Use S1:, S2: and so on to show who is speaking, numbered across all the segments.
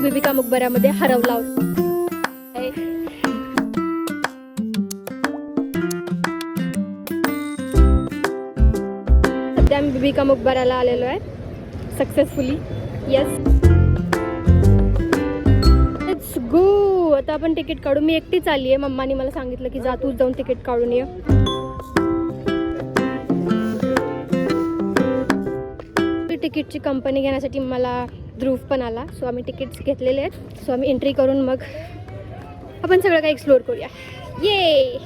S1: बिबिका मकबऱ्यामध्ये हरवला होता. सध्या आम्ही बिबिका मकबऱ्याला आलेलो आहे सक्सेसफुली. Yes, let's go. आता आपण तिकीट काढू. मी एकटीच आली आहे. मम्मानी मला सांगितलं की जा तूच जाऊन तिकीट काढून ये. तिकीटची कंपनी घेण्यासाठी मला ध्रुव पण आला. सो आम्ही तिकीट्स घेतलेले आहेत. सो आम्ही एंट्री करून मग आपण सगळं काही एक्सप्लोअर करूया. ये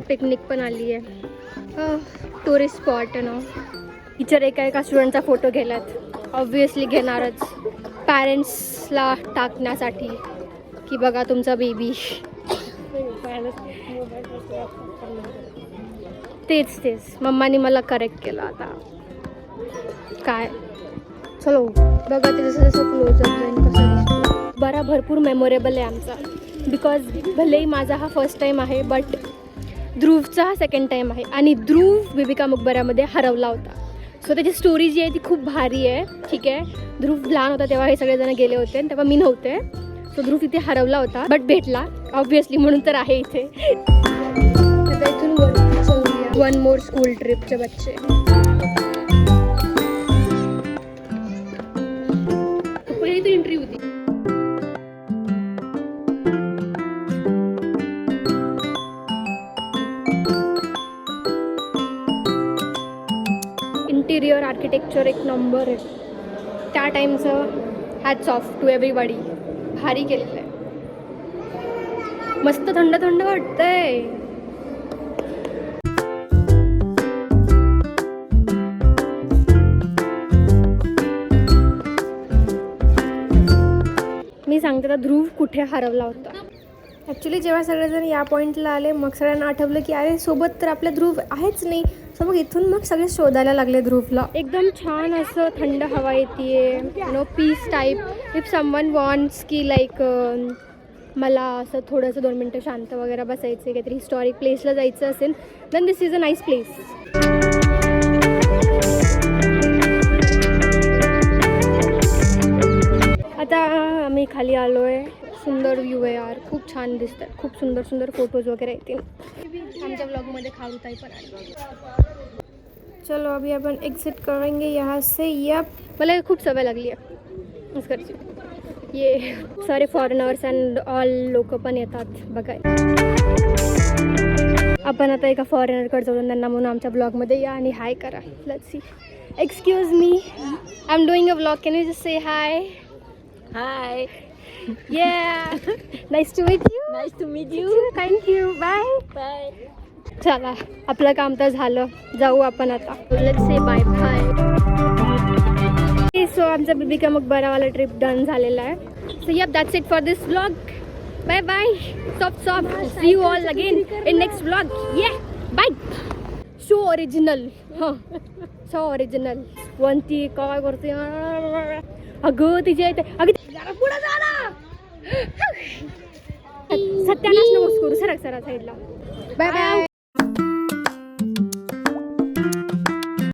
S1: पिकनिक पण आली आहे. टुरिस्ट स्पॉट आहे ना. टीचर एका स्टुडंटचा फोटो घेलात. ऑब्विसली घेणारच पॅरेंट्सला टाकण्यासाठी की बघा तुमचा बेबी. तेच मम्मानी मला करेक्ट केलं. आता काय चलो बघा ते जसं जसं क्लोजअप जाईल कसं दिसतो. बरा भरपूर मेमोरेबल आहे आमचा. बिकॉज भलेही माझा हा फर्स्ट टाईम आहे बट ध्रुवचा हा सेकंड टाईम आहे. आणि ध्रुव बिबिका मकबऱ्यामध्ये हरवला होता. सो त्याची स्टोरी जी आहे ती खूप भारी आहे. ठीक आहे, ध्रुव लहान होता तेव्हा हे सगळेजण गेले होते आणि तेव्हा मी नव्हते. सो ध्रुव इथे हरवला होता बट भेटला ऑब्विसली, म्हणून तर आहे इथे. आता इथून वन मोर स्कूल ट्रिपचे बच्चे. पहिले इथे एंट्री होती. इंटिरियर आर्किटेक्चर एक नंबर आहे. त्या टाईमचं हॅट्स ऑफ टू एव्हरीबडी. भारी केलेलं आहे. मस्त थंड थंड वाटतंय. मी सांगते तर ध्रुव कुठे हरवला होता. ॲक्च्युली जेव्हा सगळेजण या पॉईंटला आले मग सगळ्यांना आठवलं की अरे सोबत तर आपल्या ध्रुव आहेच नाही. सो मग इथून मग सगळे शोधायला लागले ध्रुवला. एकदम छान असं थंड हवा येते. No peace type. If someone wants की लाईक मला असं थोडंसं 2 मिनटं शांत वगैरे बसायचं आहे, काहीतरी हिस्टॉरिक प्लेसला जायचं असेल then this is a nice place. आता आम्ही खाली आलो आहे. सुंदर व्ह्यू आहे यार. खूप छान दिसतात. खूप सुंदर सुंदर फोटोज वगैरे येतील. आमच्या ब्लॉगमध्ये खारुताई पण आली. चलो अभी अपन एग्जिट करेंगे यहाँ से. यप मला खूप सवय लागली आहे मस्करची. ये सारे फॉरेनर्स अँड ऑल लोक पण येतात बघायला. आपण आता एका फॉरेनरकडे जाऊन त्यांना म्हणून आमच्या ब्लॉगमध्ये या आणि हाय करा. Let's see. Excuse me, I am doing a blog. Can you just say high?
S2: Hi.
S1: Yeah. Nice to meet you.
S2: Nice to meet you.
S1: Thank you. Bye.
S2: Bye.
S1: चला आपलं काम तर झालं. जाऊ आपण आता. Let's say bye bye. So आमचा बिबिका मकबरावाला ट्रिप डन झालेला आहे. So yup that's it for this vlog. Bye bye. Soft see you all again in next vlog. Yeah bye. So original. हां सो ओरिजिनल. वंती काय करते अगं तिच्या इथे. अगं पुढे जा ना. सत्यानाश नमस्कार. सरक सरा साईडला. Bye bye.